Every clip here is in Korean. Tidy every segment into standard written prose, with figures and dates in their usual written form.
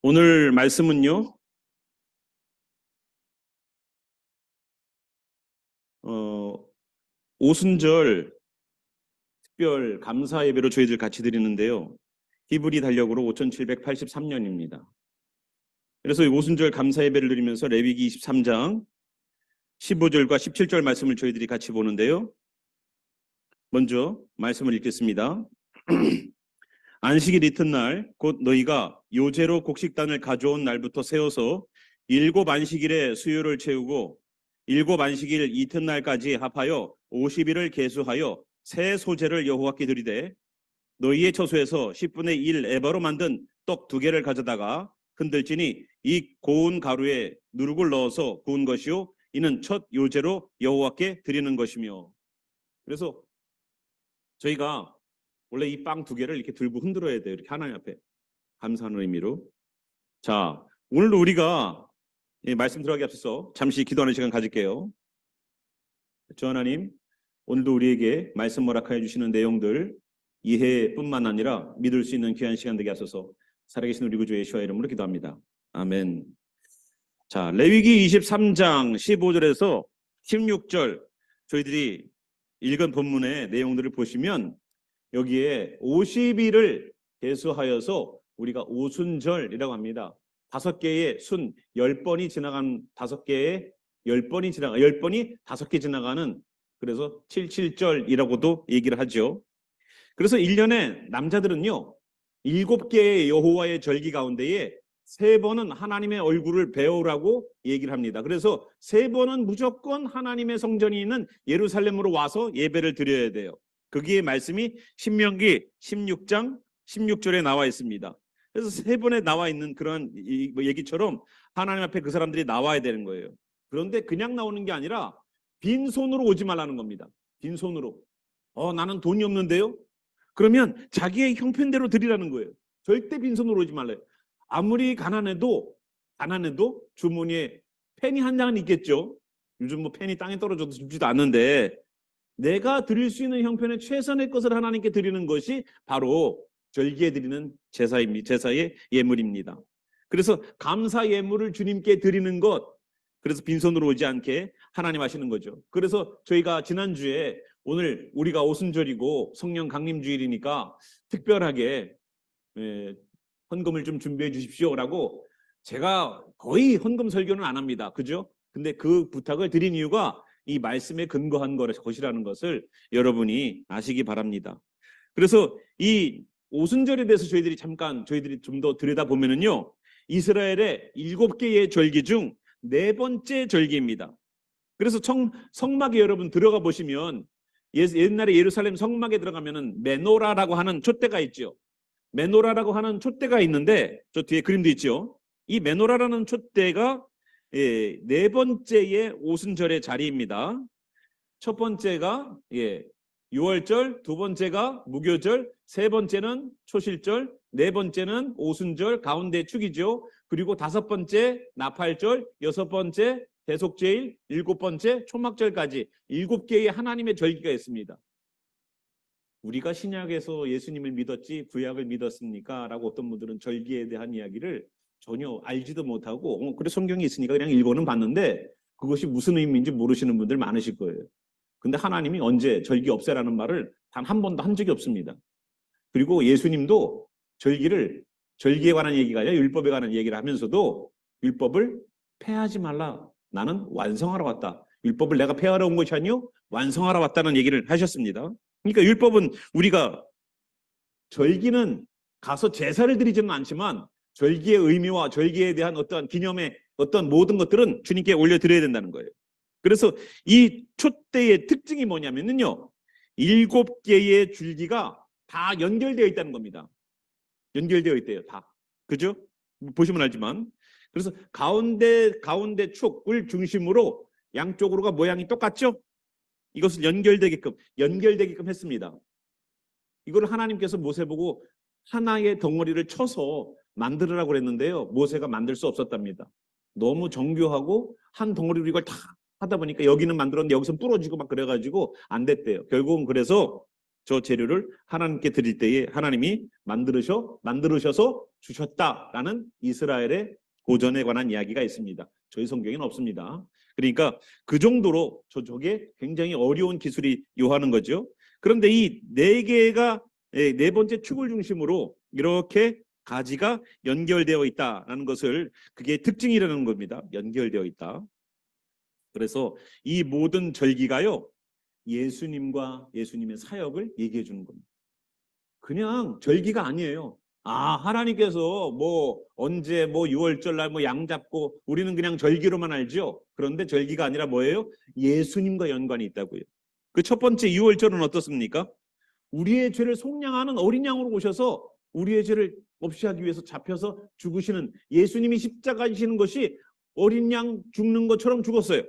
오늘 말씀은요, 오순절 특별 감사 예배로 저희들 같이 드리는데요. 히브리 달력으로 5783년입니다. 그래서 이 오순절 감사 예배를 드리면서 레위기 23장 15절과 17절 말씀을 저희들이 같이 보는데요. 먼저 말씀을 읽겠습니다. 안식일 이튿날 곧 너희가 요제로 곡식단을 가져온 날부터 세워서 7 안식일에 수요를 채우고 7 안식일 이튿날까지 합하여 50일을 계수하여 새 소제를 여호와께 드리되 너희의 처소에서 10분의 1 에바로 만든 떡 2개를 가져다가 흔들지니 이 고운 가루에 누룩을 넣어서 구운 것이요 이는 첫 요제로 여호와께 드리는 것이며. 그래서 저희가 원래 이 빵 2개를 이렇게 들고 흔들어야 돼요. 이렇게 하나님 앞에 감사하는 의미로. 자, 오늘도 우리가 말씀 들어가기 앞서서 잠시 기도하는 시간 가질게요. 주 하나님, 오늘도 우리에게 말씀 허락하여 주시는 내용들 이해뿐만 아니라 믿을 수 있는 귀한 시간 되게 하소서. 살아계신 우리 구주 예수와 이름으로 기도합니다. 아멘. 자, 레위기 23장 15절에서 16절 저희들이 읽은 본문의 내용들을 보시면 여기에 50일을 계수하여서 우리가 오순절이라고 합니다. 5개의 순 10번이 지나간 5개의 10번이 5개 지나가는, 그래서 77절이라고도 얘기를 하죠. 그래서 1년에 남자들은요 7개의 여호와의 절기 가운데에 3번은 하나님의 얼굴을 배우라고 얘기를 합니다. 그래서 3번은 무조건 하나님의 성전이 있는 예루살렘으로 와서 예배를 드려야 돼요. 거기에 말씀이 신명기 16장 16절에 나와 있습니다. 그래서 3번에 나와 있는 그런 얘기처럼 하나님 앞에 그 사람들이 나와야 되는 거예요. 그런데 그냥 나오는 게 아니라 빈손으로 오지 말라는 겁니다. 빈손으로. 나는 돈이 없는데요? 그러면 자기의 형편대로 드리라는 거예요. 절대 빈손으로 오지 말래요. 아무리 가난해도 주머니에 펜이 한 장은 있겠죠. 요즘 뭐 펜이 땅에 떨어져도 죽지도 않는데 내가 드릴 수 있는 형편의 최선의 것을 하나님께 드리는 것이 바로 절기에 드리는 제사의 예물입니다. 그래서 감사 예물을 주님께 드리는 것, 그래서 빈손으로 오지 않게 하나님 하시는 거죠. 그래서 저희가 지난주에 오늘 우리가 오순절이고 성령 강림주일이니까 특별하게 헌금을 좀 준비해 주십시오라고 제가 거의 헌금 설교는 안 합니다. 그죠? 근데 그 부탁을 드린 이유가 이 말씀에 근거한 것이라는 것을 여러분이 아시기 바랍니다. 그래서 이 오순절에 대해서 저희들이 좀 더 들여다보면은요, 이스라엘의 7개의 절기 중 4번째 절기입니다. 그래서 성막에 여러분 들어가 보시면 옛날에 예루살렘 성막에 들어가면은 메노라라고 하는 촛대가 있죠. 메노라라고 하는 촛대가 있는데 저 뒤에 그림도 있죠. 이 메노라라는 촛대가 4번째의 오순절의 자리입니다. 첫 번째가 유월절, 2번째가 무교절, 3번째는 초실절, 4번째는 오순절, 가운데 축이죠. 그리고 5번째 나팔절, 6번째 대속제일, 7번째 초막절까지 7개의 하나님의 절기가 있습니다. 우리가 신약에서 예수님을 믿었지 구약을 믿었습니까? 라고 어떤 분들은 절기에 대한 이야기를 전혀 알지도 못하고 그래 성경이 있으니까 그냥 읽어는 봤는데 그것이 무슨 의미인지 모르시는 분들 많으실 거예요. 근데 하나님이 언제 절기 없애라는 말을 단 한 번도 한 적이 없습니다. 그리고 예수님도 절기에 관한 얘기가 아니라 율법에 관한 얘기를 하면서도 율법을 폐하지 말라. 나는 완성하러 왔다. 율법을 내가 폐하러 온 것이 아니요 완성하러 왔다는 얘기를 하셨습니다. 그러니까 율법은 우리가 절기는 가서 제사를 드리지는 않지만 절기의 의미와 절기에 대한 어떤 기념의 어떤 모든 것들은 주님께 올려드려야 된다는 거예요. 그래서 이 촛대의 특징이 뭐냐면요 7개의 줄기가 다 연결되어 있다는 겁니다. 연결되어 있대요. 다. 그죠? 보시면 알지만. 그래서 가운데 축을 중심으로 양쪽으로가 모양이 똑같죠? 이것을 연결되게끔 했습니다. 이걸 하나님께서 모세 보고 하나의 덩어리를 쳐서 만들으라고 그랬는데요. 모세가 만들 수 없었답니다. 너무 정교하고 한 덩어리로 이걸 다 하다 보니까 여기는 만들었는데 여기서 부러지고 막 그래가지고 안 됐대요. 결국은 그래서 저 재료를 하나님께 드릴 때에 하나님이 만들으셔서 주셨다라는 이스라엘의 고전에 관한 이야기가 있습니다. 저희 성경에는 없습니다. 그러니까 그 정도로 저게 굉장히 어려운 기술이 요하는 거죠. 그런데 이 네 개가 네 번째 축을 중심으로 이렇게 가지가 연결되어 있다라는 것을, 그게 특징이라는 겁니다. 연결되어 있다. 그래서 이 모든 절기가요, 예수님과 예수님의 사역을 얘기해 주는 겁니다. 그냥 절기가 아니에요. 하나님께서 뭐 언제 뭐 6월절 날 뭐 양 잡고 우리는 그냥 절기로만 알죠. 그런데 절기가 아니라 뭐예요? 예수님과 연관이 있다고요. 그 첫 번째 6월절은 어떻습니까? 우리의 죄를 속량하는 어린 양으로 오셔서 우리의 죄를 없이 하기 위해서 잡혀서 죽으시는 예수님이 십자가 지시는 것이 어린 양 죽는 것처럼 죽었어요.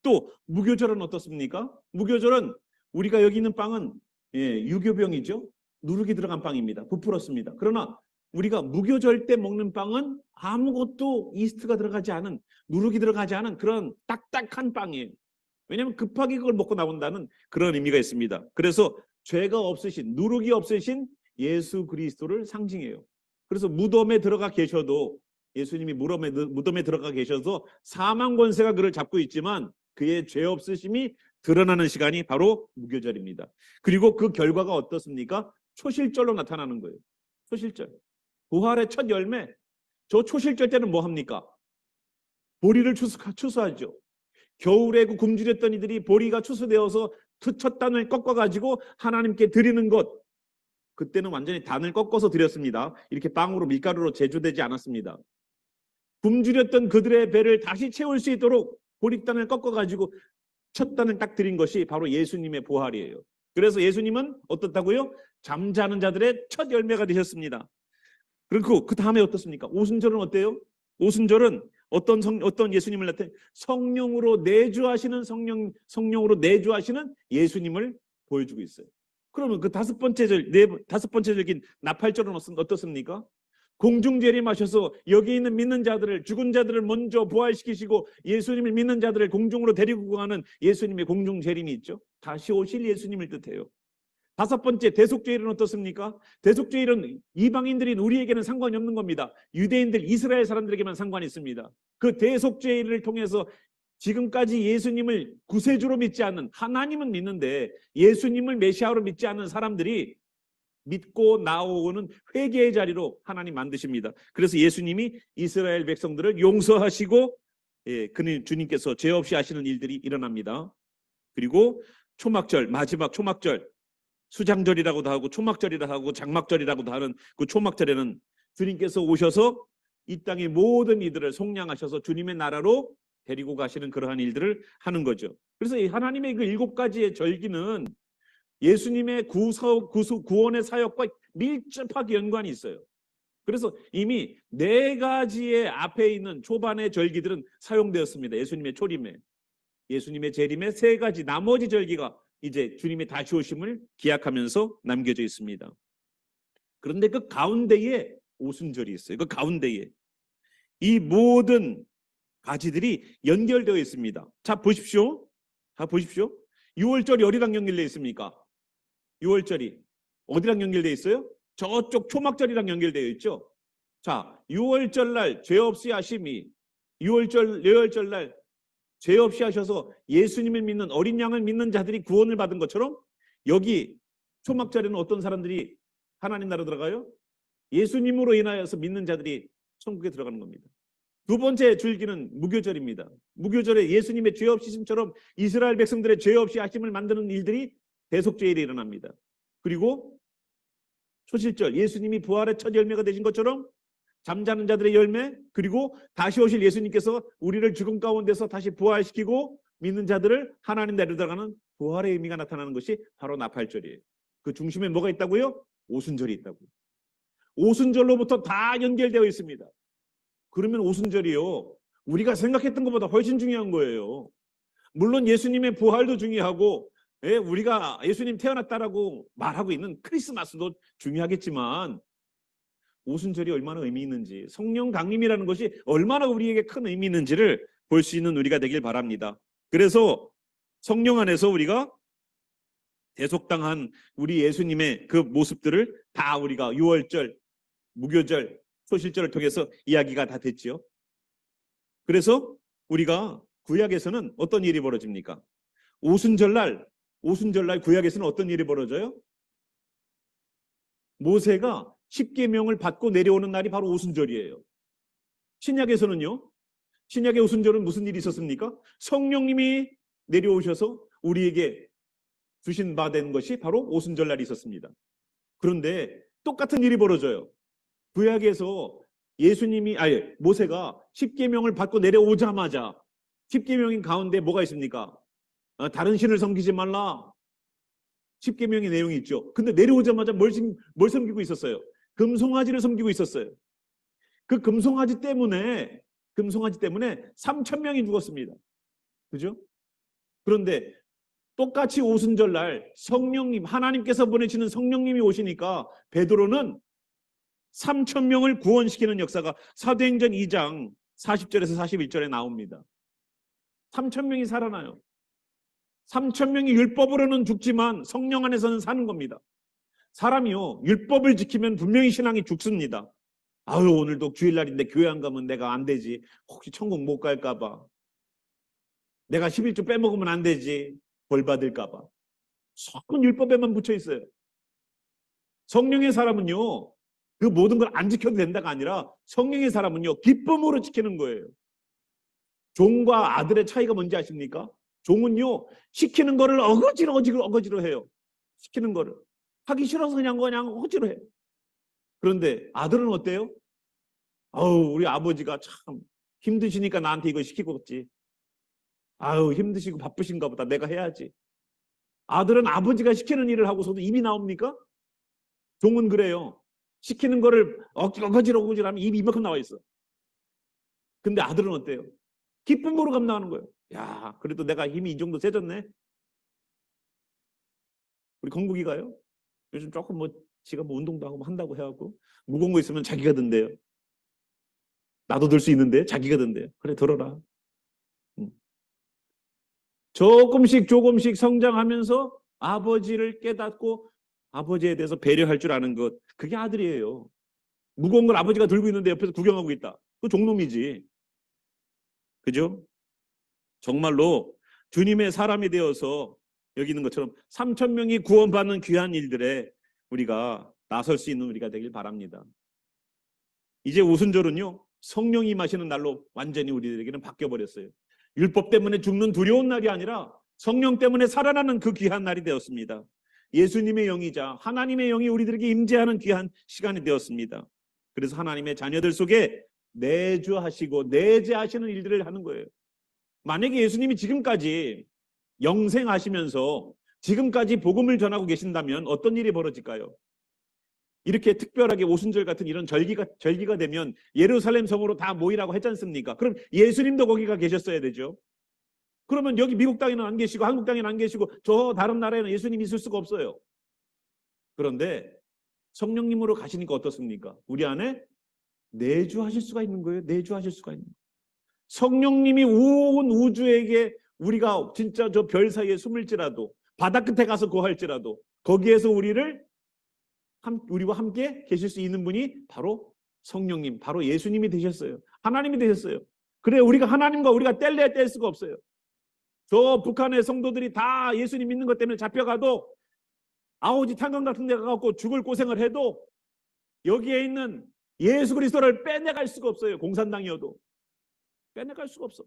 또 무교절은 어떻습니까? 무교절은 우리가 여기 있는 빵은 유교병이죠. 누룩이 들어간 빵입니다. 부풀었습니다. 그러나 우리가 무교절 때 먹는 빵은 아무것도 이스트가 들어가지 않은, 누룩이 들어가지 않은 그런 딱딱한 빵이에요. 왜냐하면 급하게 그걸 먹고 나온다는 그런 의미가 있습니다. 그래서 죄가 없으신, 누룩이 없으신 예수 그리스도를 상징해요. 그래서 무덤에 들어가 계셔도, 예수님이 무덤에 들어가 계셔서 사망 권세가 그를 잡고 있지만 그의 죄 없으심이 드러나는 시간이 바로 무교절입니다. 그리고 그 결과가 어떻습니까? 초실절로 나타나는 거예요. 초실절. 부활의 첫 열매. 저 초실절 때는 뭐 합니까? 보리를 추수하죠. 겨울에 그 굶주렸던 이들이 보리가 추수되어서 첫 단을 꺾어가지고 하나님께 드리는 것. 그때는 완전히 단을 꺾어서 드렸습니다. 이렇게 빵으로 밀가루로 제조되지 않았습니다. 굶주렸던 그들의 배를 다시 채울 수 있도록 보리단을 꺾어가지고 첫 단을 딱 드린 것이 바로 예수님의 부활이에요. 그래서 예수님은 어떻다고요? 잠자는 자들의 첫 열매가 되셨습니다. 그리고 그 다음에 어떻습니까? 오순절은 어때요? 오순절은 어떤 예수님을 나타내? 성령으로 내주하시는 성령으로 내주하시는 예수님을 보여주고 있어요. 그러면 그 다섯 번째 절긴 나팔절은 어떻습니까? 공중재림하셔서 여기 있는 믿는 자들을, 죽은 자들을 먼저 부활시키시고 예수님을 믿는 자들을 공중으로 데리고 가는 예수님의 공중재림이 있죠. 다시 오실 예수님을 뜻해요. 다섯 번째 대속죄일은 어떻습니까? 대속죄일은 이방인들인 우리에게는 상관이 없는 겁니다. 유대인들, 이스라엘 사람들에게만 상관이 있습니다. 그 대속죄일을 통해서 지금까지 예수님을 구세주로 믿지 않는, 하나님은 믿는데 예수님을 메시아로 믿지 않는 사람들이 믿고 나오는 회개의 자리로 하나님 만드십니다. 그래서 예수님이 이스라엘 백성들을 용서하시고 그는 주님께서 죄 없이 하시는 일들이 일어납니다. 그리고 초막절, 마지막 초막절, 수장절이라고도 하고 초막절이라고 하고 장막절이라고도 하는 그 초막절에는 주님께서 오셔서 이 땅의 모든 이들을 속량하셔서 주님의 나라로 데리고 가시는 그러한 일들을 하는 거죠. 그래서 이 하나님의 그 7가지의 절기는 예수님의 구원의 사역과 밀접하게 연관이 있어요. 그래서 이미 4가지의 앞에 있는 초반의 절기들은 사용되었습니다. 예수님의 초림에, 예수님의 재림에 3가지 나머지 절기가 이제 주님의 다시 오심을 기약하면서 남겨져 있습니다. 그런데 그 가운데에 오순절이 있어요. 그 가운데에 이 모든 가지들이 연결되어 있습니다. 자 보십시오. 6월절이 어디랑 연결되어 있습니까? 6월절이 어디랑 연결되어 있어요? 저쪽 초막절이랑 연결되어 있죠. 자, 6월절 날 죄 없이 하심이 6월절 날 죄 없이 하셔서 예수님을 믿는 어린 양을 믿는 자들이 구원을 받은 것처럼 여기 초막절에는 어떤 사람들이 하나님 나라 들어가요? 예수님으로 인하여서 믿는 자들이 천국에 들어가는 겁니다. 두 번째 줄기는 무교절입니다. 무교절에 예수님의 죄 없이 하심처럼 이스라엘 백성들의 죄 없이 하심을 만드는 일들이 대속죄일에 일어납니다. 그리고 초실절, 예수님이 부활의 첫 열매가 되신 것처럼 잠자는 자들의 열매, 그리고 다시 오실 예수님께서 우리를 죽음 가운데서 다시 부활시키고 믿는 자들을 하나님 나라로 들어가는 부활의 의미가 나타나는 것이 바로 나팔절이에요. 그 중심에 뭐가 있다고요? 오순절이 있다고요. 오순절로부터 다 연결되어 있습니다. 그러면 오순절이요, 우리가 생각했던 것보다 훨씬 중요한 거예요. 물론 예수님의 부활도 중요하고 우리가 예수님 태어났다라고 말하고 있는 크리스마스도 중요하겠지만 오순절이 얼마나 의미 있는지, 성령 강림이라는 것이 얼마나 우리에게 큰 의미 있는지를 볼 수 있는 우리가 되길 바랍니다. 그래서 성령 안에서 우리가 대속당한 우리 예수님의 그 모습들을 다 우리가 유월절, 무교절, 소실절을 통해서 이야기가 다 됐지요. 그래서 우리가 구약에서는 어떤 일이 벌어집니까? 오순절날 구약에서는 어떤 일이 벌어져요? 모세가 십계명을 받고 내려오는 날이 바로 오순절이에요. 신약에서는요. 신약의 오순절은 무슨 일이 있었습니까? 성령님이 내려오셔서 우리에게 주신 바 된 것이 바로 오순절날이 있었습니다. 그런데 똑같은 일이 벌어져요. 구약에서 모세가 십계명을 받고 내려오자마자 십계명인 가운데 뭐가 있습니까? 다른 신을 섬기지 말라. 십계명의 내용이 있죠. 근데 내려오자마자 뭘 섬기고 있었어요? 금송아지를 섬기고 있었어요. 그 금송아지 때문에 3,000명이 죽었습니다. 그죠? 그런데 똑같이 오순절날 성령님, 하나님께서 보내시는 성령님이 오시니까 베드로는 3,000명을 구원시키는 역사가 사도행전 2장 40절에서 41절에 나옵니다. 3,000명이 살아나요. 3,000명이 율법으로는 죽지만 성령 안에서는 사는 겁니다. 사람이요, 율법을 지키면 분명히 신앙이 죽습니다. 아유, 오늘도 주일날인데 교회 안 가면 내가 안 되지. 혹시 천국 못 갈까 봐. 내가 11조 빼먹으면 안 되지. 벌 받을까 봐. 속은 율법에만 붙여 있어요. 성령의 사람은요, 그 모든 걸 안 지켜도 된다가 아니라 성령의 사람은요, 기쁨으로 지키는 거예요. 종과 아들의 차이가 뭔지 아십니까? 종은요, 시키는 거를 어거지로 해요. 시키는 거를. 하기 싫어서 그냥 억지로 해요. 그런데 아들은 어때요? 아우, 우리 아버지가 참 힘드시니까 나한테 이거 시키고 있지. 아유, 힘드시고 바쁘신가 보다. 내가 해야지. 아들은 아버지가 시키는 일을 하고서도 입이 나옵니까? 종은 그래요. 시키는 거를 어거지로 하면 입이 이만큼 나와 있어. 근데 아들은 어때요? 기쁨으로 감당하는 거예요. 야, 그래도 내가 힘이 이 정도 세졌네. 우리 건국이가요. 요즘 조금 지가 운동도 하고 한다고 해갖고 무거운 거 있으면 자기가 든대요. 나도 들 수 있는데 자기가 든대요. 그래, 들어라. 조금씩 성장하면서 아버지를 깨닫고 아버지에 대해서 배려할 줄 아는 것, 그게 아들이에요. 무거운 걸 아버지가 들고 있는데 옆에서 구경하고 있다. 그거 종놈이지. 그죠? 정말로 주님의 사람이 되어서 여기 있는 것처럼 3,000명이 구원받는 귀한 일들에 우리가 나설 수 있는 우리가 되길 바랍니다. 이제 오순절은요, 성령이 임하시는 날로 완전히 우리들에게는 바뀌어버렸어요. 율법 때문에 죽는 두려운 날이 아니라 성령 때문에 살아나는 그 귀한 날이 되었습니다. 예수님의 영이자 하나님의 영이 우리들에게 임재하는 귀한 시간이 되었습니다. 그래서 하나님의 자녀들 속에 내주하시고 내재하시는 일들을 하는 거예요. 만약에 예수님이 지금까지 영생하시면서 지금까지 복음을 전하고 계신다면 어떤 일이 벌어질까요? 이렇게 특별하게 오순절 같은 이런 절기가 되면 예루살렘 성으로 다 모이라고 했지 않습니까? 그럼 예수님도 거기가 계셨어야 되죠. 그러면 여기 미국 땅에는 안 계시고 한국 땅에는 안 계시고 저 다른 나라에는 예수님이 있을 수가 없어요. 그런데 성령님으로 가시니까 어떻습니까? 우리 안에 내주하실 수가 있는 거예요. 내주하실 수가 있는 거예요. 성령님이 온 우주에게 우리가 진짜 저 별 사이에 숨을지라도 바다 끝에 가서 거할지라도 거기에서 우리와 함께 계실 수 있는 분이 바로 성령님, 바로 예수님이 되셨어요. 하나님이 되셨어요. 그래, 우리가 하나님과 우리가 뗄래야 뗄 수가 없어요. 저 북한의 성도들이 다 예수님 믿는 것 때문에 잡혀가도 아오지 탄광 같은 데 가서 죽을 고생을 해도 여기에 있는 예수 그리스도를 빼내갈 수가 없어요. 공산당이어도 빼내갈 수가 없어.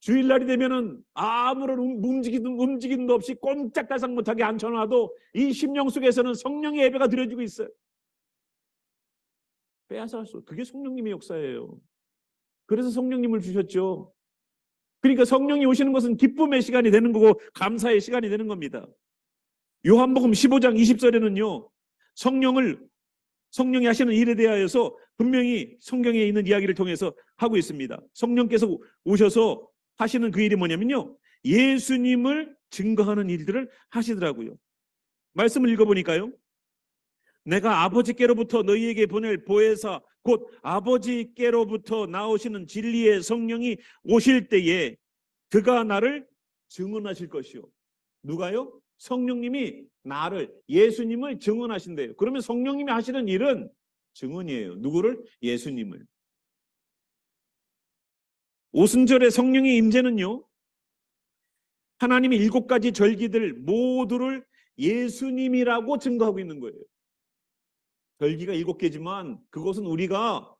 주일날이 되면은 아무런 움직임도 없이 꼼짝달싹 못하게 앉혀놔도 이 심령 속에서는 성령의 예배가 드려지고 있어요. 빼앗아 할 수 없어요. 그게 성령님의 역사예요. 그래서 성령님을 주셨죠. 그러니까 성령이 오시는 것은 기쁨의 시간이 되는 거고 감사의 시간이 되는 겁니다. 요한복음 15장 20절에는요. 성령이 하시는 일에 대하여서 분명히 성경에 있는 이야기를 통해서 하고 있습니다. 성령께서 오셔서 하시는 그 일이 뭐냐면요. 예수님을 증거하는 일들을 하시더라고요. 말씀을 읽어보니까요. 내가 아버지께로부터 너희에게 보낼 보혜사 곧 아버지께로부터 나오시는 진리의 성령이 오실 때에 그가 나를 증언하실 것이요. 누가요? 성령님이 나를, 예수님을 증언하신대요. 그러면 성령님이 하시는 일은 증언이에요. 누구를? 예수님을. 오순절의 성령의 임재는요, 하나님의 7가지 절기들 모두를 예수님이라고 증거하고 있는 거예요. 절기가 7개지만 그것은 우리가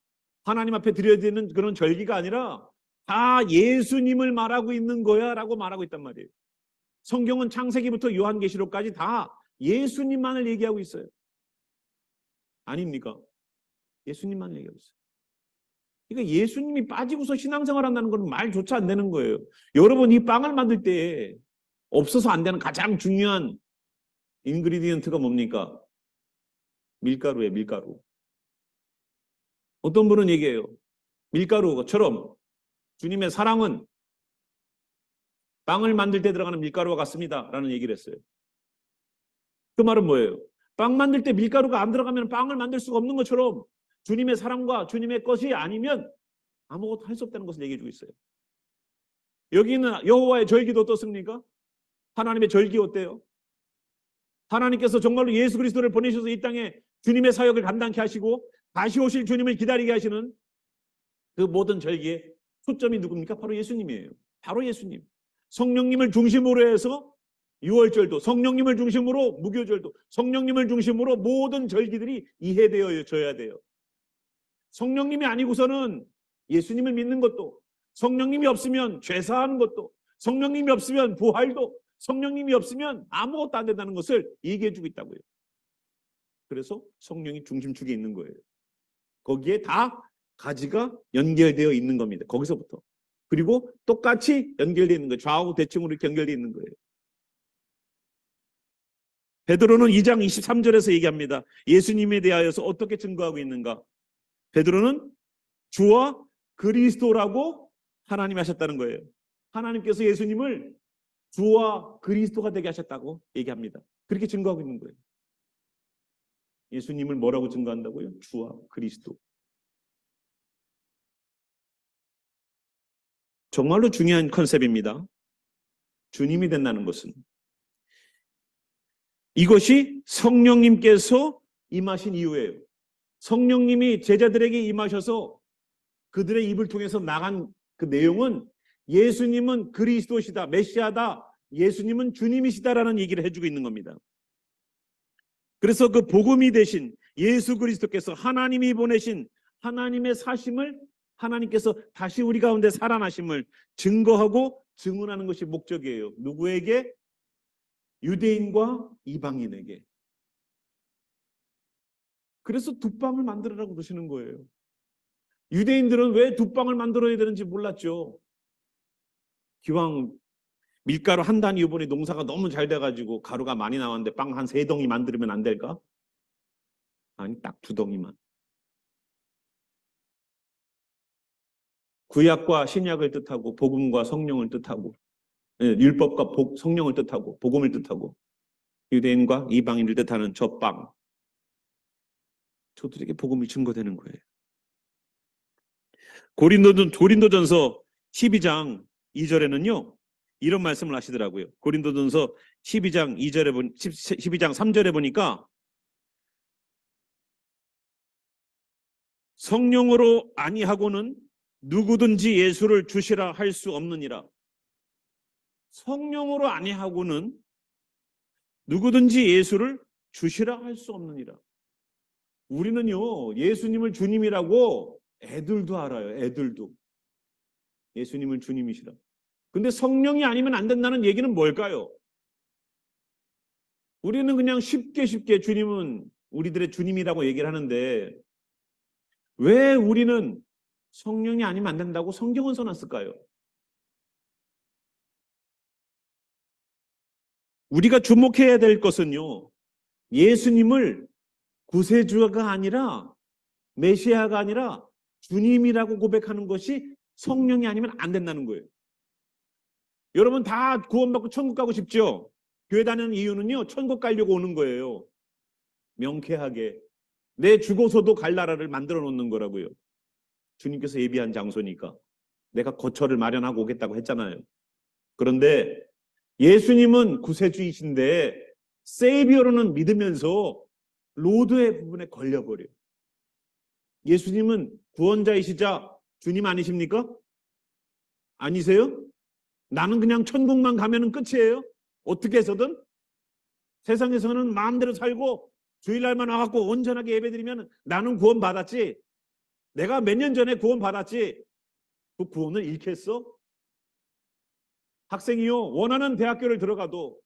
하나님 앞에 드려야 되는 그런 절기가 아니라 다 예수님을 말하고 있는 거야 라고 말하고 있단 말이에요. 성경은 창세기부터 요한계시록까지 다 예수님만을 얘기하고 있어요. 아닙니까? 예수님만을 얘기하고 있어요. 그러니까 예수님이 빠지고서 신앙생활 한다는 건 말조차 안 되는 거예요. 여러분, 이 빵을 만들 때 없어서 안 되는 가장 중요한 인그리디언트가 뭡니까? 밀가루예요, 밀가루. 어떤 분은 얘기해요. 밀가루처럼 주님의 사랑은 빵을 만들 때 들어가는 밀가루와 같습니다 라는 얘기를 했어요. 그 말은 뭐예요? 빵 만들 때 밀가루가 안 들어가면 빵을 만들 수가 없는 것처럼 주님의 사랑과 주님의 것이 아니면 아무것도 할 수 없다는 것을 얘기해 주고 있어요. 여기는 여호와의 절기도 어떻습니까? 하나님의 절기 어때요? 하나님께서 정말로 예수 그리스도를 보내셔서 이 땅에 주님의 사역을 감당케 하시고 다시 오실 주님을 기다리게 하시는 그 모든 절기의 초점이 누굽니까? 바로 예수님이에요. 바로 예수님. 성령님을 중심으로 해서 유월절도, 성령님을 중심으로 무교절도, 성령님을 중심으로 모든 절기들이 이해되어져야 돼요. 성령님이 아니고서는 예수님을 믿는 것도, 성령님이 없으면 죄사하는 것도, 성령님이 없으면 부활도, 성령님이 없으면 아무것도 안 된다는 것을 얘기해 주고 있다고요. 그래서 성령이 중심축에 있는 거예요. 거기에 다 가지가 연결되어 있는 겁니다. 거기서부터. 그리고 똑같이 연결되어 있는 거예요. 좌우 대칭으로 이렇게 연결되어 있는 거예요. 베드로는 2장 23절에서 얘기합니다. 예수님에 대하여서 어떻게 증거하고 있는가? 베드로는 주와 그리스도라고 하나님이 하셨다는 거예요. 하나님께서 예수님을 주와 그리스도가 되게 하셨다고 얘기합니다. 그렇게 증거하고 있는 거예요. 예수님을 뭐라고 증거한다고요? 주와 그리스도. 정말로 중요한 컨셉입니다. 주님이 된다는 것은 이것이 성령님께서 임하신 이유예요. 성령님이 제자들에게 임하셔서 그들의 입을 통해서 나간 그 내용은 예수님은 그리스도시다, 메시아다, 예수님은 주님이시다라는 얘기를 해주고 있는 겁니다. 그래서 그 복음이 되신 예수 그리스도께서 하나님이 보내신 하나님의 사심을 하나님께서 다시 우리 가운데 살아나심을 증거하고 증언하는 것이 목적이에요. 누구에게? 유대인과 이방인에게. 그래서 두 빵을 만들으라고 그러시는 거예요. 유대인들은 왜 두 빵을 만들어야 되는지 몰랐죠. 기왕 밀가루 한 단위 이번에 농사가 너무 잘 돼가지고 가루가 많이 나왔는데 빵 한 3덩이 만들면 안 될까? 아니, 딱 2덩이만. 구약과 신약을 뜻하고 복음과 성령을 뜻하고 율법과 성령을 뜻하고 복음을 뜻하고 유대인과 이방인을 뜻하는 저 빵. 저들에게 복음이 증거되는 거예요. 고린도전서 12장 2절에는요. 이런 말씀을 하시더라고요. 고린도전서 12장 3절에 보니까 성령으로 아니하고는 누구든지 예수를 주시라 할 수 없느니라. 성령으로 아니하고는 누구든지 예수를 주시라 할 수 없느니라. 우리는요, 예수님을 주님이라고 애들도 알아요. 애들도. 예수님을 주님이시라. 근데 성령이 아니면 안 된다는 얘기는 뭘까요? 우리는 그냥 쉽게 주님은 우리들의 주님이라고 얘기를 하는데 왜 우리는 성령이 아니면 안 된다고 성경은 써놨을까요? 우리가 주목해야 될 것은요, 예수님을 구세주가 아니라 메시아가 아니라 주님이라고 고백하는 것이 성령이 아니면 안 된다는 거예요. 여러분 다 구원받고 천국 가고 싶죠? 교회 다니는 이유는요, 천국 가려고 오는 거예요. 명쾌하게 내 죽어서도 갈 나라를 만들어 놓는 거라고요. 주님께서 예비한 장소니까. 내가 거처를 마련하고 오겠다고 했잖아요. 그런데 예수님은 구세주이신데 세이비어로는 믿으면서 로드의 부분에 걸려버려요. 예수님은 구원자이시자 주님 아니십니까? 아니세요? 나는 그냥 천국만 가면은 끝이에요. 어떻게 해서든 세상에서는 마음대로 살고 주일날만 와갖고 온전하게 예배드리면 나는 구원 받았지. 내가 몇 년 전에 구원 받았지. 그 구원을 잃겠어? 학생이요, 원하는 대학교를 들어가도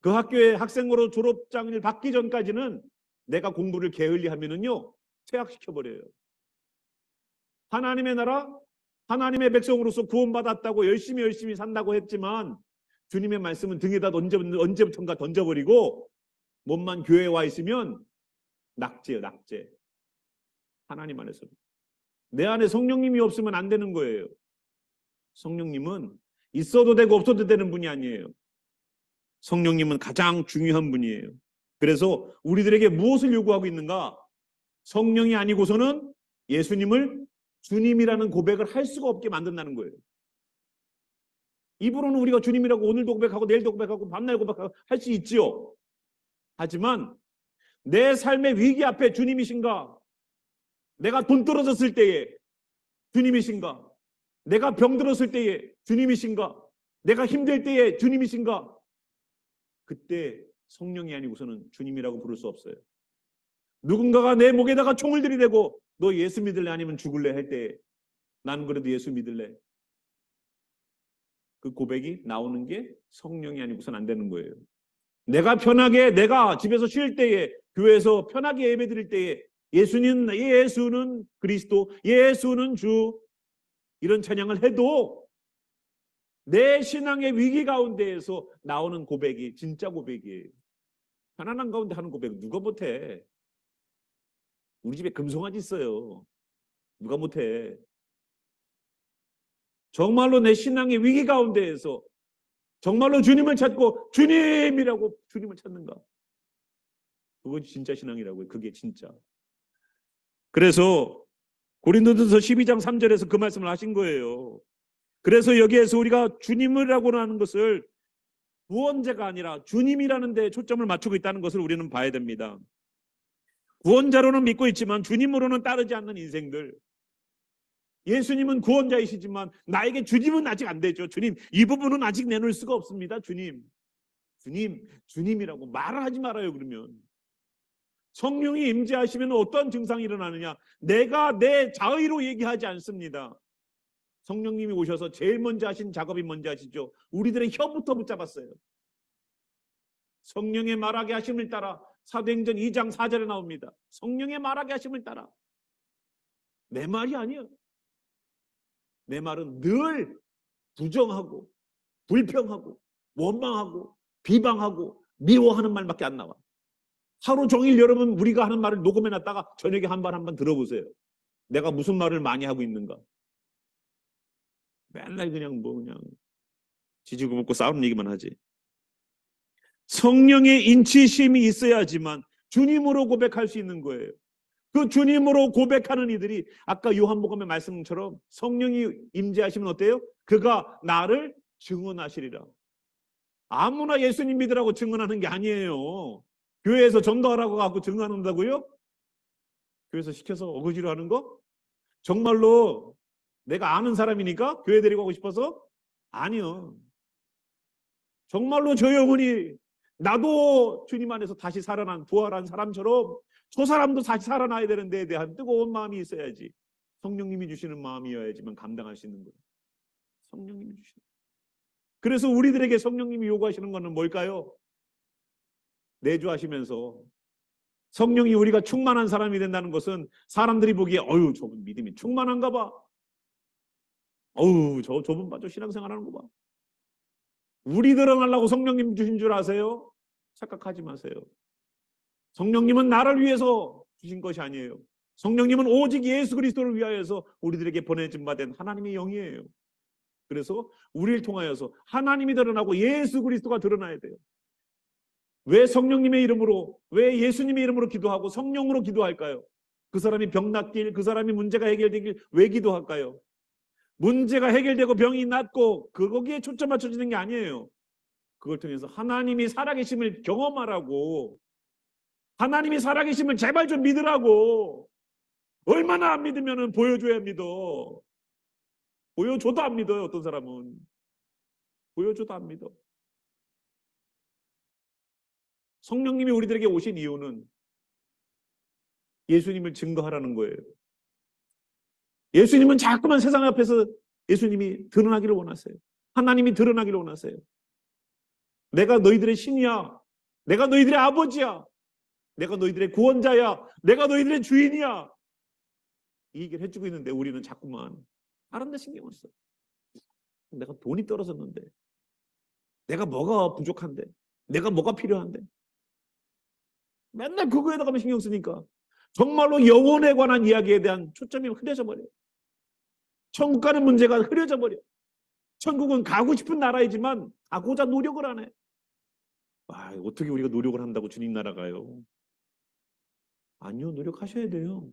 그 학교에 학생으로 졸업장을 받기 전까지는 내가 공부를 게을리하면은요 퇴학시켜버려요. 하나님의 나라, 하나님의 백성으로서 구원받았다고 열심히 산다고 했지만 주님의 말씀은 등에다 언제부턴가 던져버리고 몸만 교회에 와 있으면 낙제예요, 낙제. 하나님 안에서 내 안에 성령님이 없으면 안 되는 거예요. 성령님은 있어도 되고 없어도 되는 분이 아니에요. 성령님은 가장 중요한 분이에요. 그래서 우리들에게 무엇을 요구하고 있는가? 성령이 아니고서는 예수님을 주님이라는 고백을 할 수가 없게 만든다는 거예요. 입으로는 우리가 주님이라고 오늘도 고백하고 내일도 고백하고 밤날 고백하고 할 수 있지요. 하지만 내 삶의 위기 앞에 주님이신가? 내가 돈 떨어졌을 때에 주님이신가? 내가 병들었을 때에 주님이신가? 내가 힘들 때에 주님이신가? 그때 성령이 아니고서는 주님이라고 부를 수 없어요. 누군가가 내 목에다가 총을 들이대고 너 예수 믿을래 아니면 죽을래 할 때 나는 그래도 예수 믿을래. 그 고백이 나오는 게 성령이 아니고서는 안 되는 거예요. 내가 편하게 내가 집에서 쉴 때에 교회에서 편하게 예배 드릴 때에 예수는 그리스도, 예수는 주 이런 찬양을 해도 내 신앙의 위기 가운데에서 나오는 고백이 진짜 고백이에요. 편안한 가운데 하는 고백 누가 못해? 우리 집에 금송아지 있어요. 누가 못해? 정말로 내 신앙의 위기 가운데에서 정말로 주님을 찾고 주님이라고 주님을 찾는가? 그것이 진짜 신앙이라고요. 그게 진짜. 그래서 고린도전서 12장 3절에서 그 말씀을 하신 거예요. 그래서 여기에서 우리가 주님이라고 하는 것을 구원자가 아니라 주님이라는 데 초점을 맞추고 있다는 것을 우리는 봐야 됩니다. 구원자로는 믿고 있지만 주님으로는 따르지 않는 인생들. 예수님은 구원자이시지만 나에게 주님은 아직 안 되죠. 주님, 이 부분은 아직 내놓을 수가 없습니다. 주님이라고 말을 하지 말아요. 그러면 성령이 임재하시면 어떤 증상이 일어나느냐? 내가 내 자의로 얘기하지 않습니다. 성령님이 오셔서 제일 먼저 하신 작업이 뭔지 아시죠? 우리들의 혀부터 붙잡았어요. 성령의 말하게 하심을 따라 사도행전 2장 4절에 나옵니다. 성령의 말하게 하심을 따라. 내 말이 아니에요. 내 말은 늘 부정하고 불평하고 원망하고 비방하고 미워하는 말밖에 안 나와. 하루 종일 여러분 우리가 하는 말을 녹음해놨다가 저녁에 한 번 들어보세요. 내가 무슨 말을 많이 하고 있는가. 맨날 그냥 지지고 볶고 싸우는 얘기만 하지. 성령의 인치심이 있어야지만 주님으로 고백할 수 있는 거예요. 그 주님으로 고백하는 이들이 아까 요한복음의 말씀처럼 성령이 임재하시면 어때요? 그가 나를 증언하시리라. 아무나 예수님 믿으라고 증언하는 게 아니에요. 교회에서 전도하라고 하고 증언한다고요? 교회에서 시켜서 어거지로 하는 거? 정말로 내가 아는 사람이니까 교회 데리고 가고 싶어서? 아니요. 정말로 저 영혼이 나도 주님 안에서 다시 살아난 부활한 사람처럼 저 사람도 다시 살아나야 되는 데에 대한 뜨거운 마음이 있어야지. 성령님이 주시는 마음이어야지만 감당할 수 있는 거예요. 성령님이 주시는. 그래서 우리들에게 성령님이 요구하시는 것은 뭘까요? 내주하시면서 성령이 우리가 충만한 사람이 된다는 것은 사람들이 보기에 어휴 저분 믿음이 충만한가 봐. 어휴 저분 봐. 저 신앙생활하는 거 봐. 우리 드러나려고 성령님 주신 줄 아세요? 착각하지 마세요. 성령님은 나를 위해서 주신 것이 아니에요. 성령님은 오직 예수 그리스도를 위하여서 우리들에게 보내진 바 된 하나님의 영이에요. 그래서 우리를 통하여서 하나님이 드러나고 예수 그리스도가 드러나야 돼요. 왜 성령님의 이름으로, 왜 예수님의 이름으로 기도하고 성령으로 기도할까요? 그 사람이 병 낫길, 그 사람이 문제가 해결되길 왜 기도할까요? 문제가 해결되고 병이 낫고 거기에 초점 맞춰지는 게 아니에요. 그걸 통해서 하나님이 살아계심을 경험하라고, 하나님이 살아계심을 제발 좀 믿으라고. 얼마나 안 믿으면 보여줘야 믿어. 보여줘도 안 믿어요. 어떤 사람은 보여줘도 안 믿어. 성령님이 우리들에게 오신 이유는 예수님을 증거하라는 거예요. 예수님은 자꾸만 세상 앞에서 예수님이 드러나기를 원하세요. 하나님이 드러나기를 원하세요. 내가 너희들의 신이야. 내가 너희들의 아버지야. 내가 너희들의 구원자야. 내가 너희들의 주인이야. 이 얘기를 해주고 있는데 우리는 자꾸만 다른 데 신경을 써. 내가 돈이 떨어졌는데, 내가 뭐가 부족한데, 내가 뭐가 필요한데, 맨날 그거에다가 신경 쓰니까 정말로 영혼에 관한 이야기에 대한 초점이 흐려져 버려요. 천국 가는 문제가 흐려져 버려. 천국은 가고 싶은 나라이지만 가고자 노력을 안 해. 어떻게 우리가 노력을 한다고 주님 나라 가요? 아니요, 노력하셔야 돼요.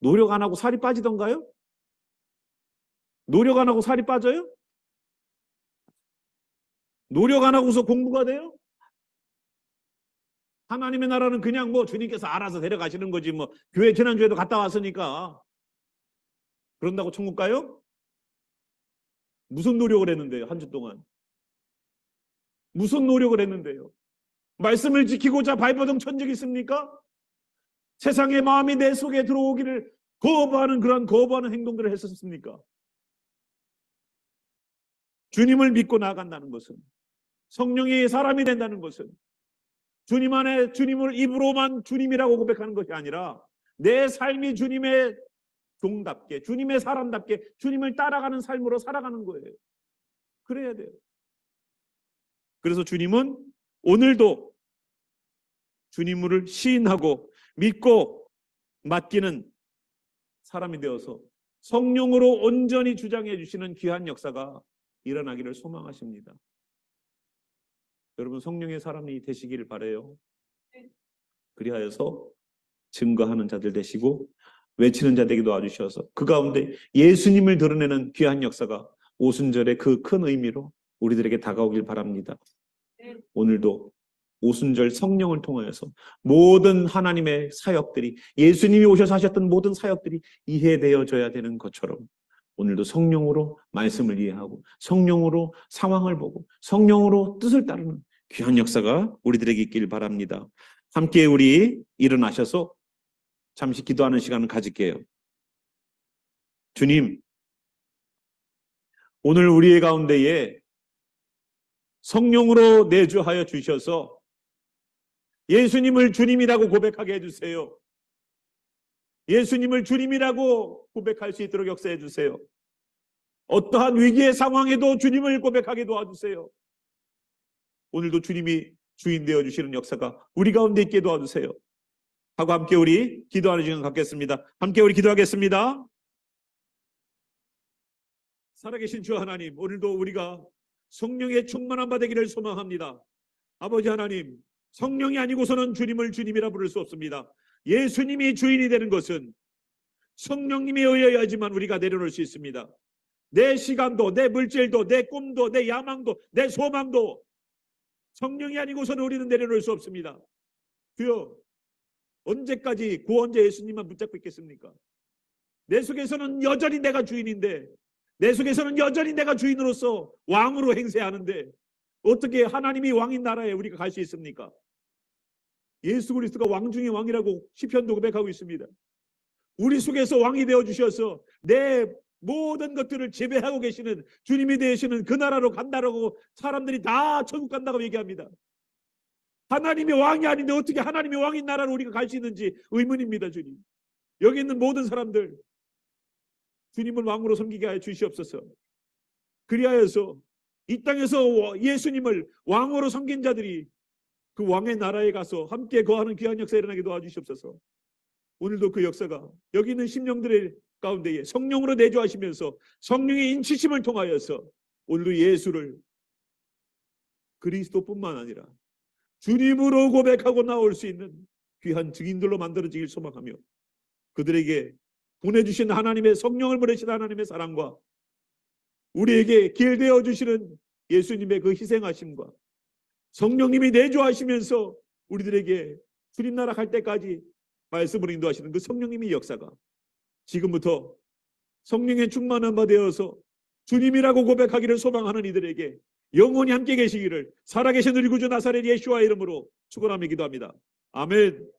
노력 안 하고 살이 빠지던가요? 노력 안 하고 살이 빠져요? 노력 안 하고서 공부가 돼요? 하나님의 나라는 그냥 주님께서 알아서 데려가시는 거지. 교회 지난주에도 갔다 왔으니까 그런다고 천국 가요? 무슨 노력을 했는데요? 한 주 동안 무슨 노력을 했는데요? 말씀을 지키고자 발버둥 천 적이 있습니까? 세상의 마음이 내 속에 들어오기를 거부하는 그런 거부하는 행동들을 했었습니까? 주님을 믿고 나아간다는 것은, 성령의 사람이 된다는 것은 주님 안에 주님을 입으로만 주님이라고 고백하는 것이 아니라 내 삶이 주님의 종답게, 주님의 사람답게 주님을 따라가는 삶으로 살아가는 거예요. 그래야 돼요. 그래서 주님은 오늘도 주님을 시인하고 믿고 맡기는 사람이 되어서 성령으로 온전히 주장해 주시는 귀한 역사가 일어나기를 소망하십니다. 여러분, 성령의 사람이 되시기를 바라요. 그리하여서 증거하는 자들 되시고 외치는 자 되게 도와주셔서 그 가운데 예수님을 드러내는 귀한 역사가 오순절의 그 큰 의미로 우리들에게 다가오길 바랍니다. 오늘도 오순절 성령을 통하여서 모든 하나님의 사역들이, 예수님이 오셔서 하셨던 모든 사역들이 이해되어져야 되는 것처럼 오늘도 성령으로 말씀을 이해하고 성령으로 상황을 보고 성령으로 뜻을 따르는 귀한 역사가 우리들에게 있길 바랍니다. 함께 우리 일어나셔서 잠시 기도하는 시간을 가질게요. 주님, 오늘 우리의 가운데에 성령으로 내주하여 주셔서 예수님을 주님이라고 고백하게 해주세요. 예수님을 주님이라고 고백할 수 있도록 역사해 주세요. 어떠한 위기의 상황에도 주님을 고백하게 도와주세요. 오늘도 주님이 주인 되어 주시는 역사가 우리 가운데 있게 도와주세요. 하고 함께 우리 기도하는 시간 갖겠습니다. 함께 우리 기도하겠습니다. 살아계신 주 하나님, 오늘도 우리가 성령의 충만한 바 되기를 소망합니다. 아버지 하나님, 성령이 아니고서는 주님을 주님이라 부를 수 없습니다. 예수님이 주인이 되는 것은 성령님에 의해야지만 우리가 내려놓을 수 있습니다. 내 시간도, 내 물질도, 내 꿈도, 내 야망도, 내 소망도 성령이 아니고서는 우리는 내려놓을 수 없습니다. 주여, 언제까지 구원자 예수님만 붙잡고 있겠습니까? 내 속에서는 여전히 내가 주인인데, 내 속에서는 여전히 내가 주인으로서 왕으로 행세하는데 어떻게 하나님이 왕인 나라에 우리가 갈 수 있습니까? 예수 그리스도가 왕 중의 왕이라고 시편도 고백하고 있습니다. 우리 속에서 왕이 되어주셔서 내 모든 것들을 지배하고 계시는 주님이 되시는 그 나라로 간다라고 사람들이 다 천국 간다고 얘기합니다. 하나님이 왕이 아닌데 어떻게 하나님이 왕인 나라로 우리가 갈 수 있는지 의문입니다. 주님, 여기 있는 모든 사람들 주님을 왕으로 섬기게 하여 주시옵소서. 그리하여서 이 땅에서 예수님을 왕으로 섬긴 자들이 그 왕의 나라에 가서 함께 거하는 귀한 역사 일어나게 도와주시옵소서. 오늘도 그 역사가 여기 있는 심령들의 가운데에 성령으로 내주하시면서 성령의 인치심을 통하여서 오늘도 예수를 그리스도뿐만 아니라 주님으로 고백하고 나올 수 있는 귀한 증인들로 만들어지길 소망하며 그들에게 보내주신 하나님의 성령을 보내신 하나님의 사랑과 우리에게 길 되어 주시는 예수님의 그 희생하심과 성령님이 내주하시면서 우리들에게 주님 나라 갈 때까지 말씀을 인도하시는 그 성령님의 역사가 지금부터 성령의 충만한 바 되어서 주님이라고 고백하기를 소망하는 이들에게 영원히 함께 계시기를 살아계신 우리 구주 나사렛 예수와 이름으로 축원하며 기도합니다. 아멘.